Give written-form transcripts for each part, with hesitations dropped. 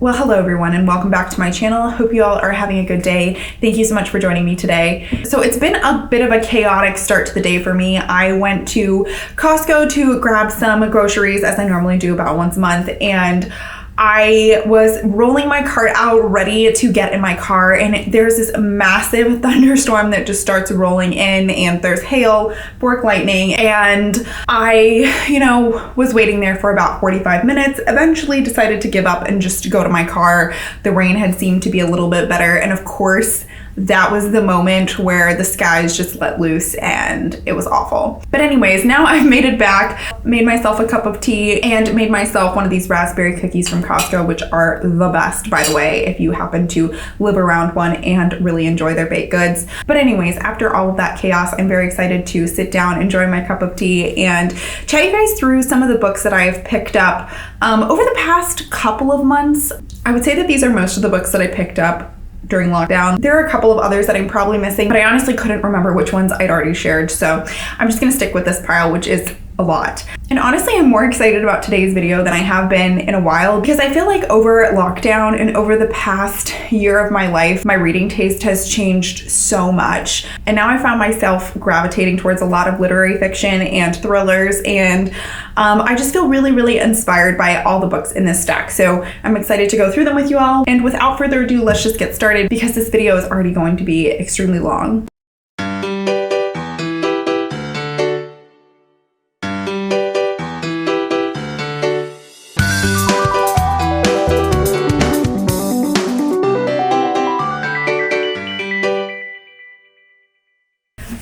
Well, hello everyone and welcome back to my channel. Hope you all are having a good day. Thank you so much for joining me today. So it's been a bit of a chaotic start to the day for me. I went to Costco to grab some groceries as I normally do about once a month, and I was rolling my cart out ready to get in my car, and there's this massive thunderstorm that just starts rolling in, and there's hail, fork lightning, and I, was waiting there for about 45 minutes, eventually decided to give up and just go to my car. The rain had seemed to be a little bit better, and of course, that was the moment where the skies just let loose and it was awful. But anyways, now I've made it back, made myself a cup of tea, and made myself one of these raspberry cookies from Costco, which are the best, by the way, if you happen to live around one and really enjoy their baked goods. But anyways, after all of that chaos, I'm very excited to sit down, enjoy my cup of tea, and chat you guys through some of the books that I've picked up over the past couple of months. I would say that these are most of the books that I picked up during lockdown. There are a couple of others that I'm probably missing, but I honestly couldn't remember which ones I'd already shared, so I'm just gonna stick with this pile, which is a lot. And honestly, I'm more excited about today's video than I have been in a while, because I feel like over lockdown and over the past year of my life, my reading taste has changed so much. And now I found myself gravitating towards a lot of literary fiction and thrillers, and I just feel really, really inspired by all the books in this stack. So I'm excited to go through them with you all. And without further ado, let's just get started, because this video is already going to be extremely long.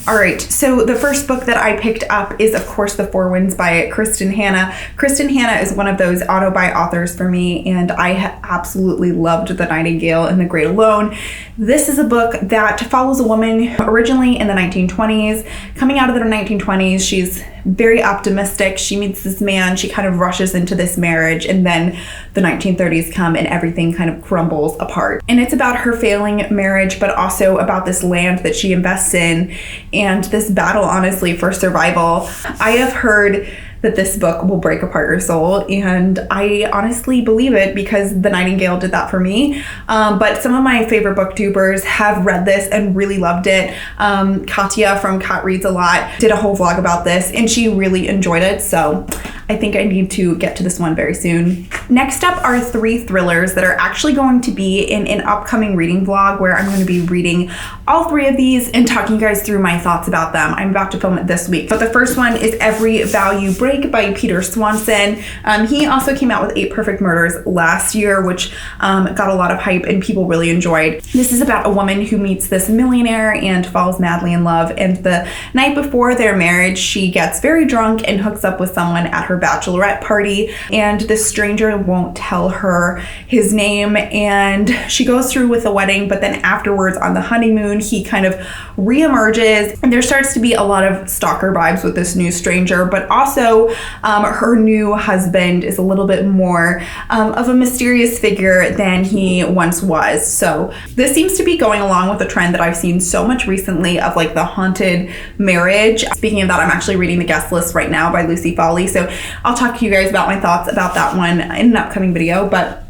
All right, so the first book that I picked up is, of course, The Four Winds by Kristin Hannah. Kristin Hannah is one of those auto-buy authors for me, and I absolutely loved The Nightingale and The Great Alone. This is a book that follows a woman originally in the 1920s. Coming out of the 1920s, she's very optimistic. She meets this man, she kind of rushes into this marriage, and then the 1930s come and everything kind of crumbles apart. And it's about her failing marriage, but also about this land that she invests in and this battle, honestly, for survival. I have heard that this book will break apart your soul, and I honestly believe it, because The Nightingale did that for me. But some of my favorite booktubers have read this and really loved it. Katya from Kat Reads a Lot did a whole vlog about this, and she really enjoyed it, so I think I need to get to this one very soon. Next up are three thrillers that are actually going to be in an upcoming reading vlog, where I'm going to be reading all three of these and talking you guys through my thoughts about them. I'm about to film it this week. But the first one is Every Value Break by Peter Swanson. He also came out with 8 Perfect Murders last year, which got a lot of hype and people really enjoyed. This is about a woman who meets this millionaire and falls madly in love, and the night before their marriage, she gets very drunk and hooks up with someone at her bachelorette party, and this stranger won't tell her his name, and she goes through with the wedding, but then afterwards on the honeymoon, he kind of reemerges, and there starts to be a lot of stalker vibes with this new stranger, but also her new husband is a little bit more of a mysterious figure than he once was. So this seems to be going along with a trend that I've seen so much recently of like the haunted marriage. Speaking of that, I'm actually reading The Guest List right now by Lucy Foley, so I'll talk to you guys about my thoughts about that one in an upcoming video, but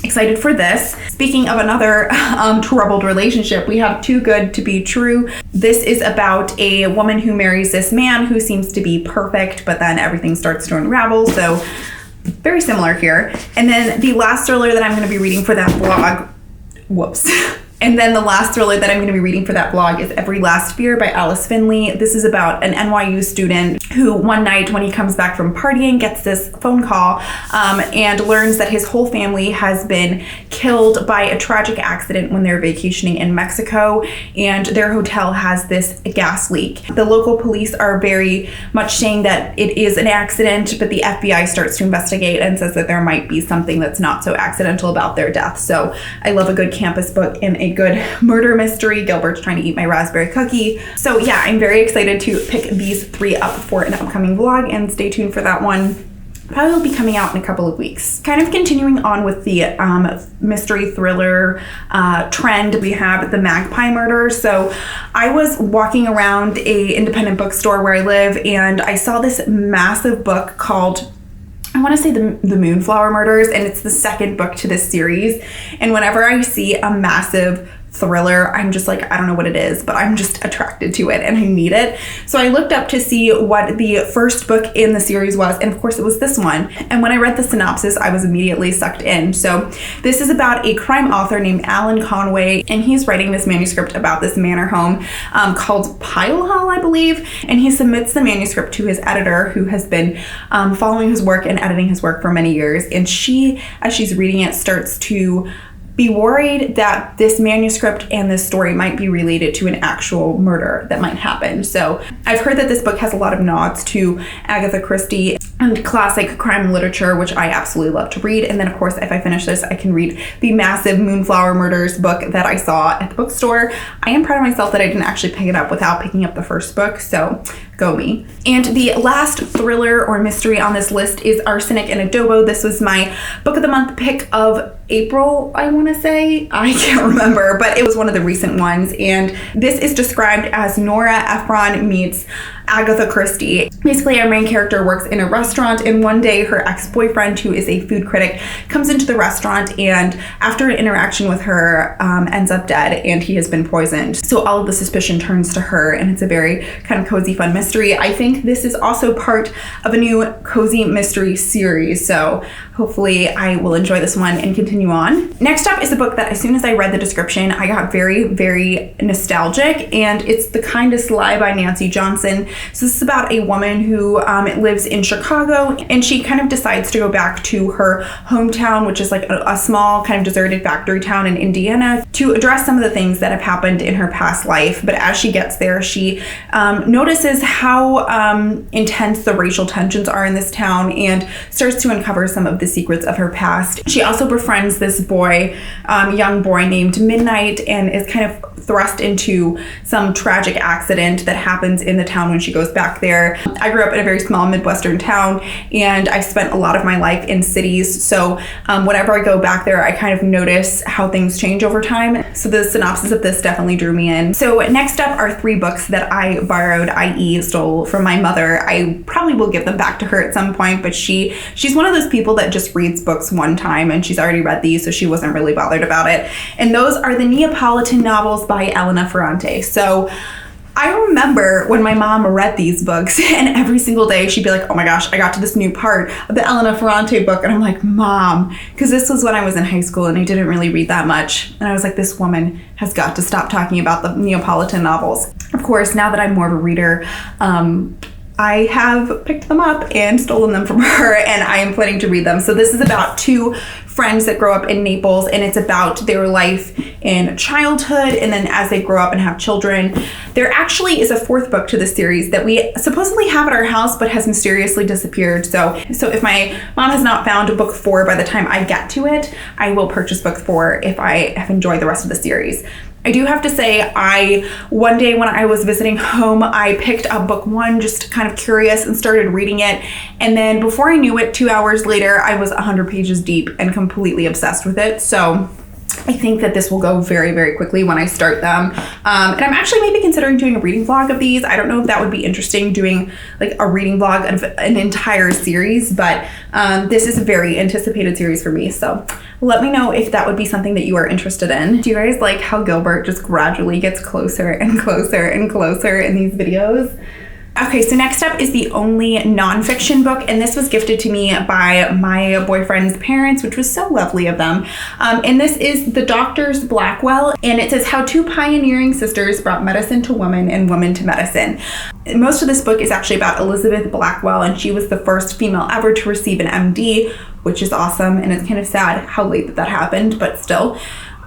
excited for this. Speaking of another troubled relationship, we have Too Good to Be True. This is about a woman who marries this man who seems to be perfect, but then everything starts to unravel, so very similar here. And then the last thriller that I'm going to be reading for that vlog, And then the last thriller that I'm going to be reading for that blog is Every Last Fear by Alice Finlay. This is about an NYU student who one night when he comes back from partying gets this phone call and learns that his whole family has been killed by a tragic accident when they're vacationing in Mexico, and their hotel has this gas leak. The local police are very much saying that it is an accident, but the FBI starts to investigate and says that there might be something that's not so accidental about their death. So I love a good campus book and a good murder mystery. Gilbert's trying to eat my raspberry cookie. So yeah, I'm very excited to pick these three up for an upcoming vlog, and stay tuned for that one. Probably will be coming out in a couple of weeks. Kind of continuing on with the mystery thriller trend, we have the Magpie murder. So I was walking around a independent bookstore where I live, and I saw this massive book called I want to say the Moonflower Murders, and it's the second book to this series. And whenever I see a massive thriller, I'm just like, I don't know what it is, but I'm just attracted to it and I need it. So I looked up to see what the first book in the series was, and of course it was this one. And when I read the synopsis, I was immediately sucked in. So this is about a crime author named Alan Conway, and he's writing this manuscript about this manor home called Pile Hall, I believe. And he submits the manuscript to his editor, who has been following his work and editing his work for many years. And she, as she's reading it, starts to be worried that this manuscript and this story might be related to an actual murder that might happen. So I've heard that this book has a lot of nods to Agatha Christie and classic crime literature, which I absolutely love to read. And then of course, if I finish this, I can read the massive Moonflower Murders book that I saw at the bookstore. I am proud of myself that I didn't actually pick it up without picking up the first book, so go me. And the last thriller or mystery on this list is Arsenic and Adobo. This was my book of the month pick of April, I want to say. I can't remember, but it was one of the recent ones. And this is described as Nora Ephron meets Agatha Christie. Basically, our main character works in a restaurant, and one day her ex-boyfriend, who is a food critic, comes into the restaurant, and after an interaction with her, ends up dead, and he has been poisoned. So all of the suspicion turns to her, and it's a very kind of cozy, fun mystery. I think this is also part of a new cozy mystery series, so hopefully I will enjoy this one and continue on. Next up is a book that as soon as I read the description, I got very, very nostalgic, and it's The Kindest Lie by Nancy Johnson. So this is about a woman who lives in Chicago, and she kind of decides to go back to her hometown, which is like a small kind of deserted factory town in Indiana, to address some of the things that have happened in her past life. But as she gets there, she notices how intense the racial tensions are in this town and starts to uncover some of the secrets of her past. She also befriends this boy, young boy named Midnight, and is kind of thrust into some tragic accident that happens in the town when she goes back there. I grew up in a very small Midwestern town, and I spent a lot of my life in cities. So whenever I go back there, I kind of notice how things change over time. So the synopsis of this definitely drew me in. So next up are 3 books that I borrowed, i.e. stole from my mother. I probably will give them back to her at some point, but she's one of those people that just reads books one time, and she's already read these, so she wasn't really bothered about it. And those are the Neapolitan novels by Elena Ferrante. So I remember when my mom read these books, and every single day she'd be like, oh my gosh, I got to this new part of the Elena Ferrante book. And I'm like, Mom, because this was when I was in high school and I didn't really read that much. And I was like, this woman has got to stop talking about the Neapolitan novels. Of course, now that I'm more of a reader, I have picked them up and stolen them from her, and I am planning to read them. So this is about 2 friends that grow up in Naples, and it's about their life in childhood and then as they grow up and have children. There actually is a 4th book to this series that we supposedly have at our house but has mysteriously disappeared. So if my mom has not found book 4 by the time I get to it, I will purchase book 4 if I have enjoyed the rest of the series. I do have to say, one day when I was visiting home, I picked up book 1, just kind of curious, and started reading it. And then before I knew it, 2 hours later, I was 100 pages deep and completely obsessed with it. So I think that this will go very, very quickly when I start them. And I'm actually maybe considering doing a reading vlog of these. I don't know if that would be interesting, doing like a reading vlog of an entire series, but this is a very anticipated series for me. So let me know if that would be something that you are interested in. Do you guys like how Gilbert just gradually gets closer and closer and closer in these videos? Okay, so next up is the only nonfiction book, and this was gifted to me by my boyfriend's parents, which was so lovely of them. And this is The Doctor's Blackwell, and it says how 2 pioneering sisters brought medicine to women and women to medicine. Most of this book is actually about Elizabeth Blackwell, and she was the first female ever to receive an MD, which is awesome, and it's kind of sad how late that happened, but still.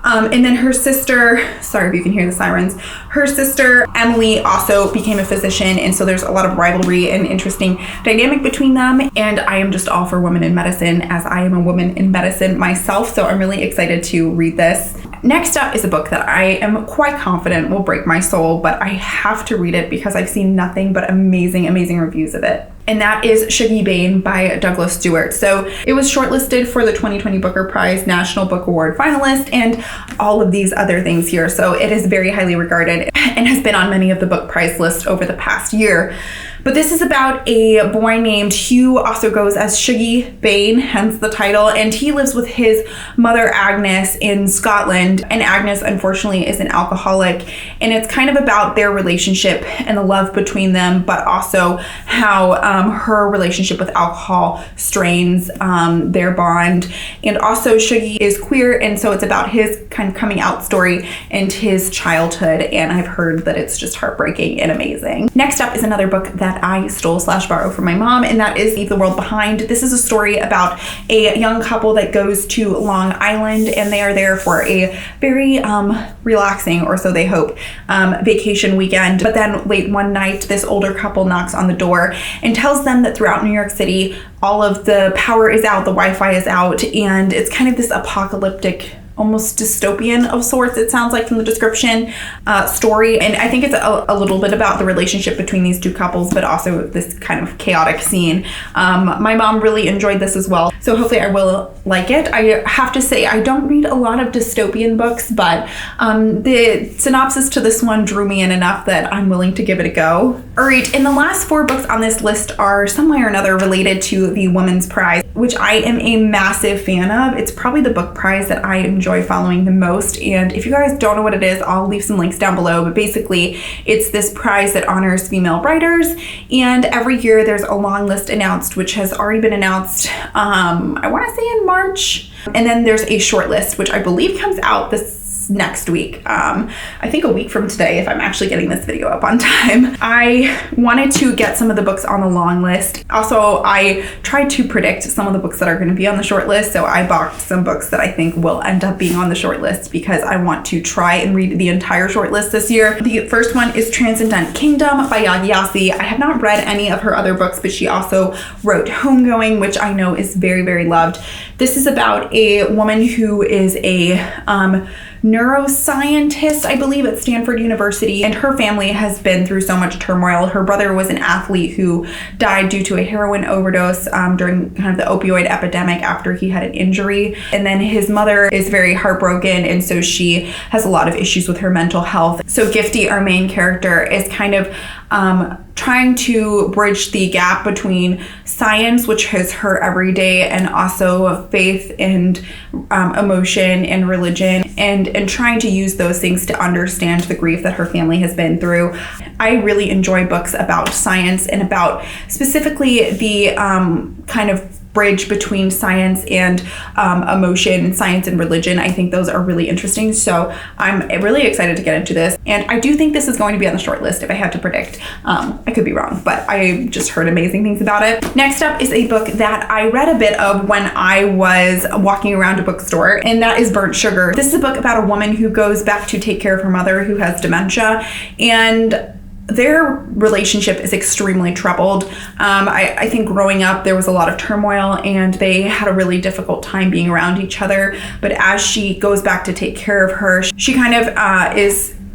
And then her sister, sorry if you can hear the sirens, her sister Emily also became a physician, and so there's a lot of rivalry and interesting dynamic between them. And I am just all for women in medicine, as I am a woman in medicine myself, so I'm really excited to read this. Next up is a book that I am quite confident will break my soul, but I have to read it because I've seen nothing but amazing, amazing reviews of it. And that is Shuggie, Bain by Douglas Stuart. So it was shortlisted for the 2020 Booker Prize National Book Award finalist and all of these other things here. So it is very highly regarded and has been on many of the book prize lists over the past year. But this is about a boy named Hugh, also goes as Shuggie Bain, hence the title, and he lives with his mother Agnes in Scotland, and Agnes unfortunately is an alcoholic, and it's kind of about their relationship and the love between them, but also how her relationship with alcohol strains their bond. And also Shuggie is queer, and so it's about his kind of coming out story and his childhood, and I've heard that it's just heartbreaking and amazing. Next up is another book that I stole/borrowed from my mom, and that is Leave the World Behind. This is a story about a young couple that goes to Long Island, and they are there for a very relaxing, or so they hope, vacation weekend. But then late one night, this older couple knocks on the door and tells them that throughout New York City, all of the power is out, the Wi-Fi is out, and it's kind of this apocalyptic, almost dystopian of sorts, it sounds like from the description, story. And I think it's a little bit about the relationship between these two couples, but also this kind of chaotic scene. My mom really enjoyed this as well, so hopefully I will like it. I have to say, I don't read a lot of dystopian books, but the synopsis to this one drew me in enough that I'm willing to give it a go. All right, and the last 4 books on this list are some way or another related to the Women's Prize, which I am a massive fan of. It's probably the book prize that I enjoy following the most, and if you guys don't know what it is, I'll leave some links down below, but basically it's this prize that honors female writers, and every year there's a long list announced, which has already been announced, I want to say in March, and then there's a short list, which I believe comes out this next week. I think a week from today, if I'm actually getting this video up on time. I wanted to get some of the books on the long list. Also, I tried to predict some of the books that are going to be on the short list, so I bought some books that I think will end up being on the short list because I want to try and read the entire short list this year. The first one is Transcendent Kingdom by Gyasi. I have not read any of her other books, but she also wrote Homegoing, which I know is very, very loved. This is about a woman who is a neuroscientist, I believe, at Stanford University, and her family has been through so much turmoil. Her brother was an athlete who died due to a heroin overdose during kind of the opioid epidemic after he had an injury, and then his mother is very heartbroken, and so she has a lot of issues with her mental health. So Gifty, our main character, is kind of trying to bridge the gap between science, which is her everyday, and also faith and emotion and religion, and trying to use those things to understand the grief that her family has been through. I really enjoy books about science and about specifically the kind of bridge between science and emotion, science and religion. I think those are really interesting, so I'm really excited to get into this, and I do think this is going to be on the short list if I had to predict. I could be wrong, but I just heard amazing things about it. Next up is a book that I read a bit of when I was walking around a bookstore, and that is Burnt Sugar. This is a book about a woman who goes back to take care of her mother who has dementia, and their relationship is extremely troubled. I think growing up there was a lot of turmoil and they had a really difficult time being around each other, but as she goes back to take care of her, she kind of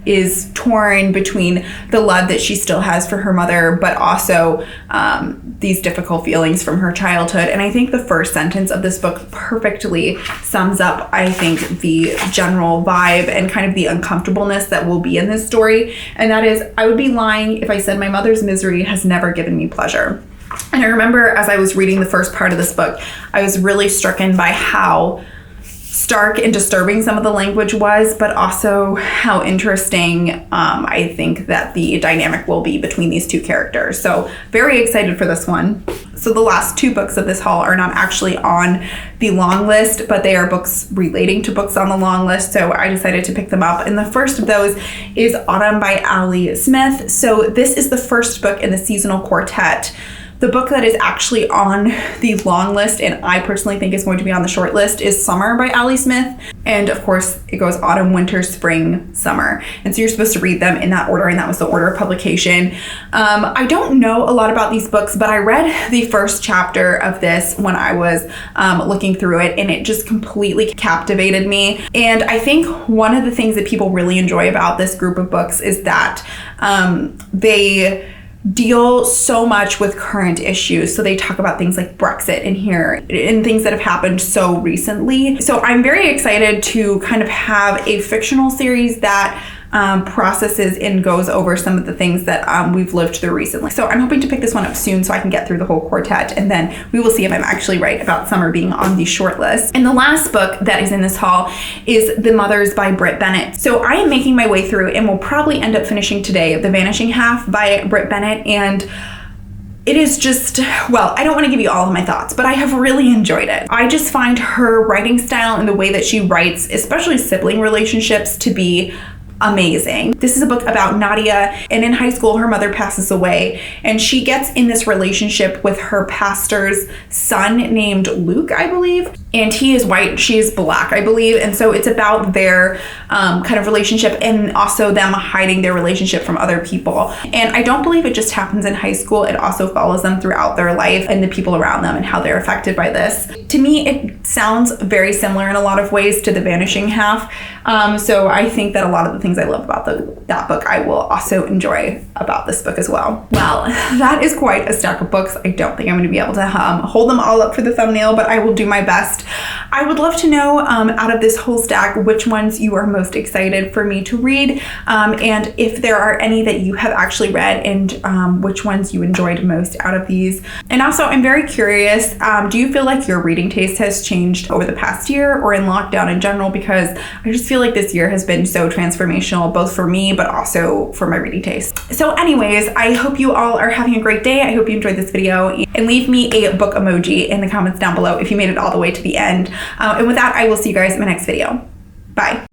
is torn between the love that she still has for her mother, but also these difficult feelings from her childhood. And I think the first sentence of this book perfectly sums up, I think, the general vibe and kind of the uncomfortableness that will be in this story. And that is, I would be lying if I said my mother's misery has never given me pleasure. And I remember as I was reading the first part of this book, I was really stricken by how stark and disturbing some of the language was, but also how interesting I think that the dynamic will be between these two characters. So very excited for this one. So the last 2 books of this haul are not actually on the long list, but they are books relating to books on the long list, so I decided to pick them up. And the first of those is Autumn by Ali Smith. So this is the first book in the seasonal quartet. The book that is actually on the long list, and I personally think is going to be on the short list, is Summer by Ali Smith. And of course, it goes autumn, winter, spring, summer. And so you're supposed to read them in that order, and that was the order of publication. I don't know a lot about these books, but I read the first chapter of this when I was looking through it, and it just completely captivated me. And I think one of the things that people really enjoy about this group of books is that they deal so much with current issues. So they talk about things like Brexit in here and things that have happened so recently. So I'm very excited to kind of have a fictional series that processes and goes over some of the things that we've lived through recently. So I'm hoping to pick this one up soon so I can get through the whole quartet, and then we will see if I'm actually right about summer being on the short list. And the last book that is in this haul is The Mothers by Brit Bennett. So I am making my way through and will probably end up finishing today The Vanishing Half by Brit Bennett, and it is just, well, I don't want to give you all of my thoughts, but I have really enjoyed it. I just find her writing style and the way that she writes, especially sibling relationships, to be amazing. This is a book about Nadia, and in high school her mother passes away and she gets in this relationship with her pastor's son named Luke, I believe, and he is white, she is black, I believe, and so it's about their kind of relationship and also them hiding their relationship from other people. And I don't believe it just happens in high school, it also follows them throughout their life and the people around them and how they're affected by this. To me, it sounds very similar in a lot of ways to The Vanishing Half, so I think that a lot of the things I love about that book I will also enjoy about this book as well. Well, that is quite a stack of books. I don't think I'm going to be able to hold them all up for the thumbnail, but I will do my best. I would love to know out of this whole stack which ones you are most excited for me to read, and if there are any that you have actually read, and which ones you enjoyed most out of these. And also, I'm very curious, do you feel like your reading taste has changed over the past year or in lockdown in general? Because I just feel like this year has been so transformational, both for me but also for my reading taste. So anyways, I hope you all are having a great day. I hope you enjoyed this video, and leave me a book emoji in the comments down below if you made it all the way to the end. And with that, I will see you guys in my next video. Bye.